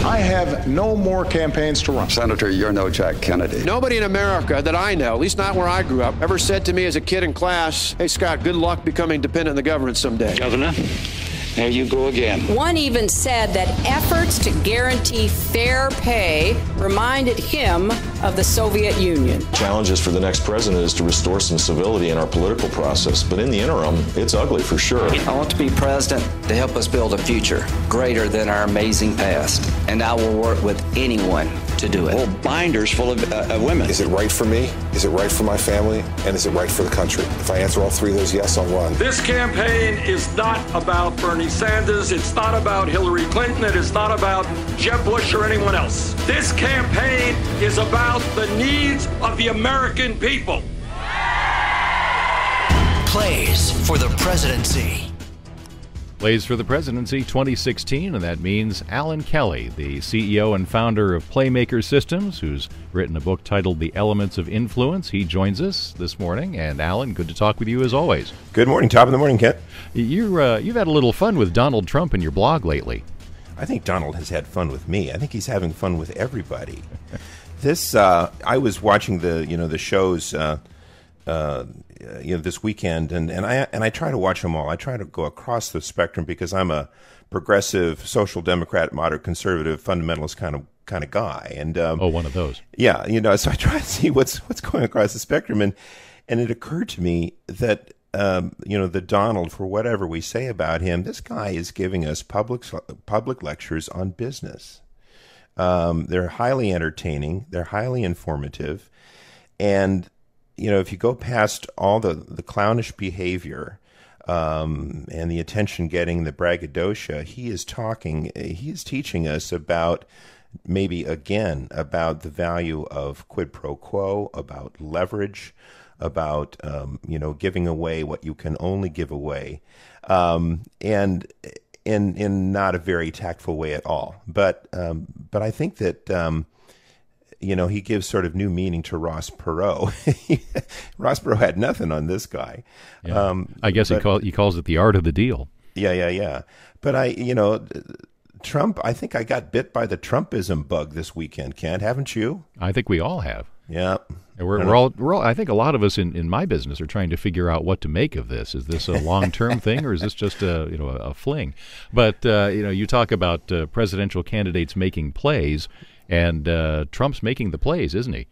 I have no more campaigns to run. Senator, you're no Jack Kennedy. Nobody in America that I know, at least not where I grew up, ever said to me as a kid in class, hey, Scott, good luck becoming dependent on the government someday. Governor, there you go again. One even said that efforts to guarantee fair pay reminded him of the Soviet Union. Challenges for the next president is to restore some civility in our political process. But in the interim, it's ugly for sure. I want to be president to help us build a future greater than our amazing past. And I will work with anyone to do it. Whole binders full of women. Is it right for me? Is it right for my family? And is it right for the country? If I answer all three of those yes, I'll run. This campaign is not about Bernie Sanders. It's not about Hillary Clinton. It is not about Jeb Bush or anyone else. This campaign is about the needs of the American people. Plays for the presidency. Plays for the Presidency 2016, and that means Alan Kelly, the CEO and founder of Playmaker Systems, who's written a book titled The Elements of Influence. He joins us this morning. And Alan, good to talk with you as always. Good morning. Top of the morning, Kent. You've had a little fun with Donald Trump in your blog lately. I think Donald has had fun with me. I think he's having fun with everybody. I was watching the shows this weekend, and I try to watch them all. I try to go across the spectrum because I'm a progressive, social democrat, moderate conservative, fundamentalist kind of guy. And one of those. Yeah, so I try to see what's going across the spectrum, and it occurred to me that the Donald, for whatever we say about him, this guy is giving us public lectures on business. They're highly entertaining. They're highly informative, and if you go past all the clownish behavior and the attention-getting, the braggadocio, he is teaching us about about the value of quid pro quo, about leverage, about giving away what you can only give away, and in not a very tactful way at all. But I think that. He gives sort of new meaning to Ross Perot. Ross Perot had nothing on this guy. Yeah. I guess he calls it the art of the deal. Yeah. But Trump, I think I got bit by the Trumpism bug this weekend, Kent. Haven't you? I think we all have. Yeah. And we're all, I think a lot of us in my business are trying to figure out what to make of this. Is this a long-term thing, or is this just a fling? But, you talk about presidential candidates making plays. And Trump's making the plays, isn't he?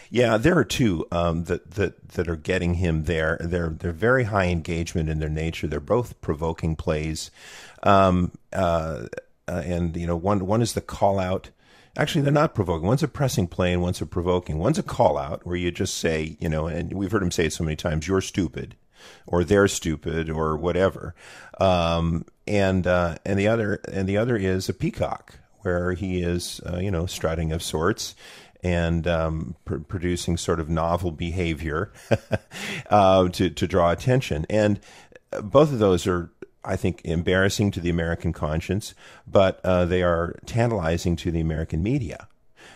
Yeah, there are two that are getting him there. They're very high engagement in their nature. They're both provoking plays, and one is the call out. Actually, they're not provoking. One's a pressing play and one's a provoking. One's a call out where you just say, and we've heard him say it so many times, "You're stupid," or "They're stupid," or whatever. And the other is a peacock, where he is, strutting of sorts and producing sort of novel behavior to draw attention. And both of those are, I think, embarrassing to the American conscience, but they are tantalizing to the American media.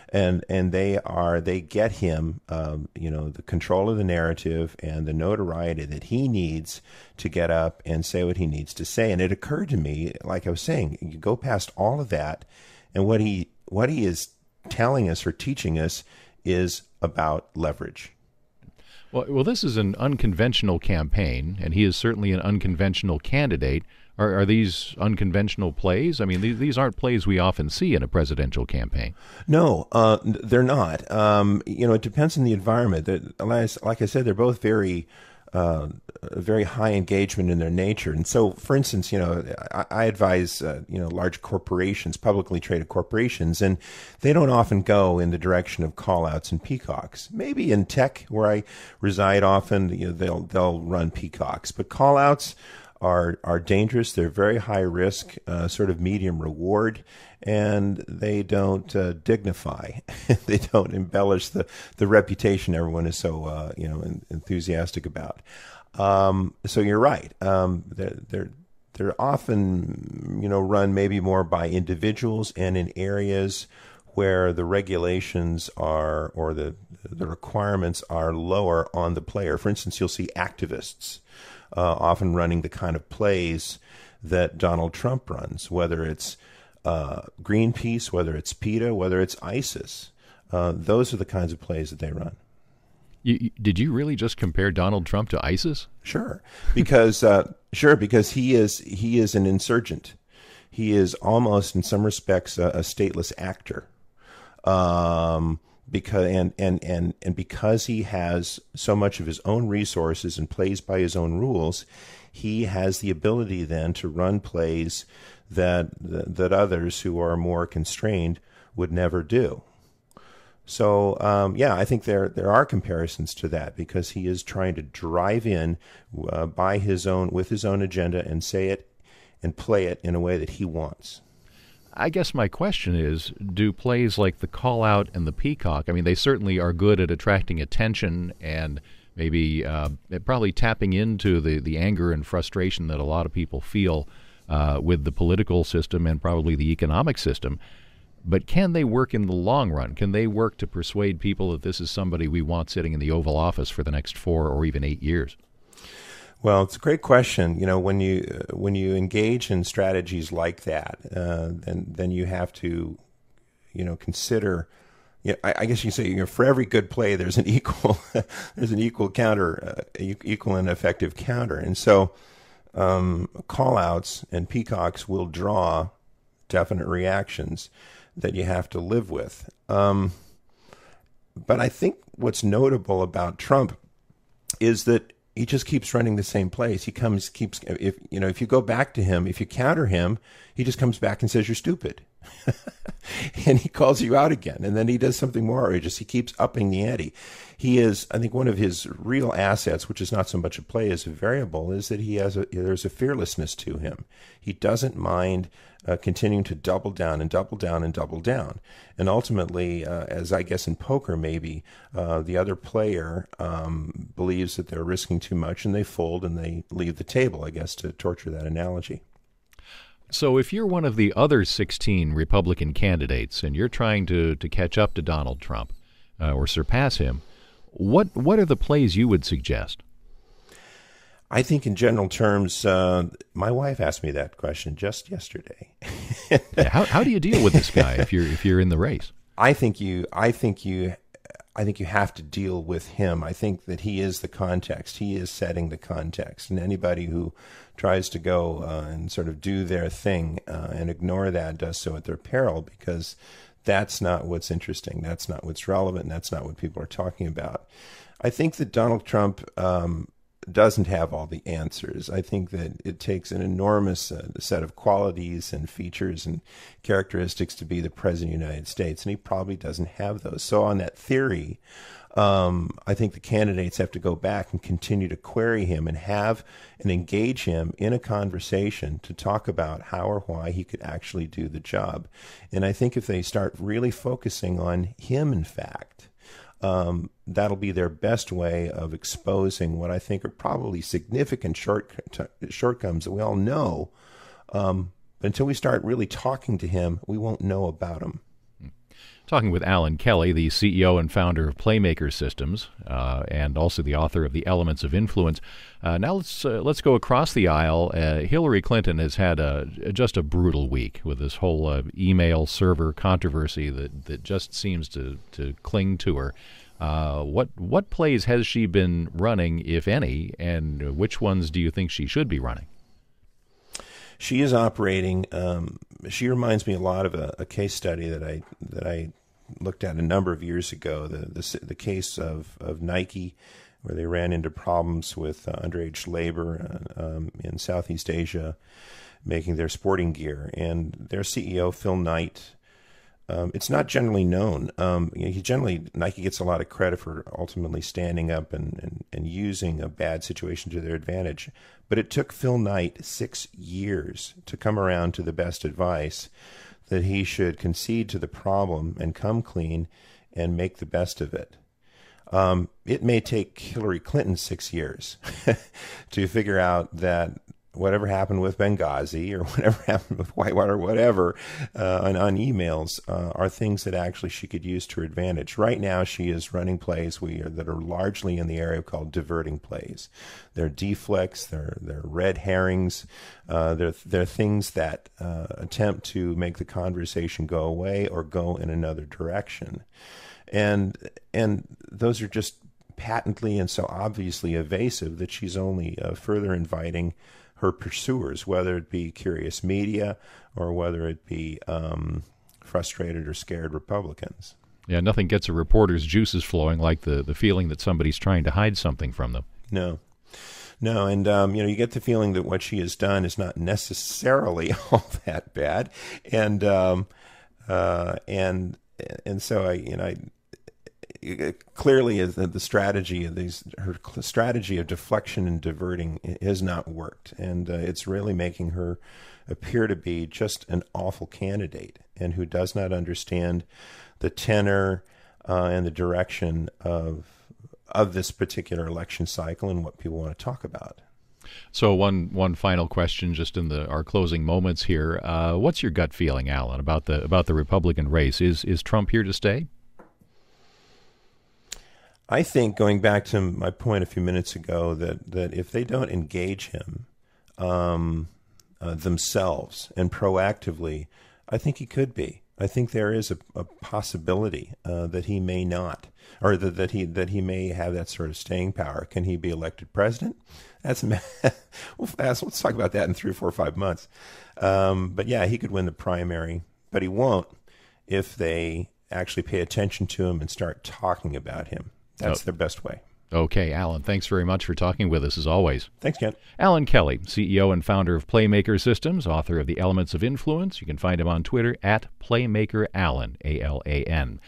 And they get him, the control of the narrative and the notoriety that he needs to get up and say what he needs to say. And it occurred to me, like I was saying, you go past all of that, and what he is telling us or teaching us is about leverage. Well, this is an unconventional campaign, and he is certainly an unconventional candidate. Are these unconventional plays? I mean, these aren't plays we often see in a presidential campaign. No, they're not. It depends on the environment. Like I said, they're both very high engagement in their nature. And so, for instance, I advise, large corporations, publicly traded corporations, and they don't often go in the direction of call-outs and peacocks. Maybe in tech, where I reside often, they'll run peacocks. But call-outs are dangerous. They're very high risk, sort of medium reward, and they don't dignify. They don't embellish the reputation everyone is so enthusiastic about. So you're right. They're often run maybe more by individuals and in areas where the regulations are or the requirements are lower on the player. For instance, you'll see activists often running the kind of plays that Donald Trump runs, whether it's Greenpeace, whether it's PETA, whether it's ISIS. Those are the kinds of plays that they run. Did you really just compare Donald Trump to ISIS? Sure, because he is an insurgent. He is almost, in some respects, a stateless actor. Because he has so much of his own resources and plays by his own rules, he has the ability then to run plays that others who are more constrained would never do. So I think there are comparisons to that, because he is trying to drive in with his own agenda and say it and play it in a way that he wants. I guess my question is, do plays like The Call Out and The Peacock, I mean, they certainly are good at attracting attention and maybe probably tapping into the anger and frustration that a lot of people feel with the political system and probably the economic system. But can they work in the long run? Can they work to persuade people that this is somebody we want sitting in the Oval Office for the next 4 or even 8 years? Well, it's a great question. When you engage in strategies like that, then you have to, consider. I guess you say, for every good play, there's an equal counter, equal and effective counter, and so call-outs and peacocks will draw definite reactions that you have to live with. But I think what's notable about Trump is that he just keeps running the same plays. If you go back to him, if you counter him, he just comes back and says you're stupid. And he calls you out again. And then he does something more outrageous. He keeps upping the ante. He is, I think, one of his real assets, which is not so much a play as a variable, is that there's a fearlessness to him. He doesn't mind continuing to double down and double down and double down. And ultimately, as I guess in poker maybe, the other player believes that they're risking too much and they fold and they leave the table, I guess, to torture that analogy. So if you're one of the other 16 Republican candidates and you're trying to catch up to Donald Trump or surpass him, what are the plays you would suggest? I think in general terms, my wife asked me that question just yesterday. How do you deal with this guy if you're in the race? I think you have to deal with him. I think that he is the context. He is setting the context. And anybody who tries to go and sort of do their thing and ignore that does so at their peril, because that's not what's interesting. That's not what's relevant. And that's not what people are talking about. I think that Donald Trump doesn't have all the answers. I think that it takes an enormous set of qualities and features and characteristics to be the president of the United States, and he probably doesn't have those. So on that theory, I think the candidates have to go back and continue to query him and have and engage him in a conversation to talk about how or why he could actually do the job. And I think if they start really focusing on him, in fact, that'll be their best way of exposing what I think are probably significant shortcomings that we all know. But until we start really talking to him, we won't know about him. Talking with Alan Kelly, the CEO and founder of Playmaker Systems, and also the author of The Elements of Influence. Now let's go across the aisle. Hillary Clinton has had just a brutal week with this whole email server controversy that just seems to cling to her. What plays has she been running, if any, and which ones do you think she should be running? She is operating. She reminds me a lot of a case study that I looked at a number of years ago. The case of Nike, where they ran into problems with underage labor in Southeast Asia, making their sporting gear, and their CEO Phil Knight. It's not generally known. Nike gets a lot of credit for ultimately standing up and using a bad situation to their advantage. But it took Phil Knight 6 years to come around to the best advice that he should concede to the problem and come clean and make the best of it. It may take Hillary Clinton 6 years to figure out that whatever happened with Benghazi or whatever happened with Whitewater, whatever, on emails are things that actually she could use to her advantage. Right now, she is running plays that are largely in the area called diverting plays. They're deflects, they're red herrings, they're things that attempt to make the conversation go away or go in another direction. And those are just patently and so obviously evasive that she's only further inviting her pursuers, whether it be curious media or whether it be frustrated or scared Republicans. Yeah, nothing gets a reporter's juices flowing like the feeling that somebody's trying to hide something from them. No, and you get the feeling that what she has done is not necessarily all that bad, and so clearly the strategy of her strategy of deflection and diverting has not worked, and it's really making her appear to be just an awful candidate and who does not understand the tenor and the direction of this particular election cycle and what people want to talk about. So one final question, just in our closing moments here. What's your gut feeling, Alan, about the Republican race? Is Trump here to stay? I think, going back to my point a few minutes ago, that if they don't engage him themselves and proactively, I think he could be. I think there is a possibility that he may not, or that he may have that sort of staying power. Can he be elected president? Let's talk about that in 3 or 4 or 5 months. But yeah, he could win the primary, but he won't if they actually pay attention to him and start talking about him. That's their best way. Okay, Alan, thanks very much for talking with us, as always. Thanks, Ken. Alan Kelly, CEO and founder of Playmaker Systems, author of The Elements of Influence. You can find him on Twitter at PlaymakerAlan, A-L-A-N.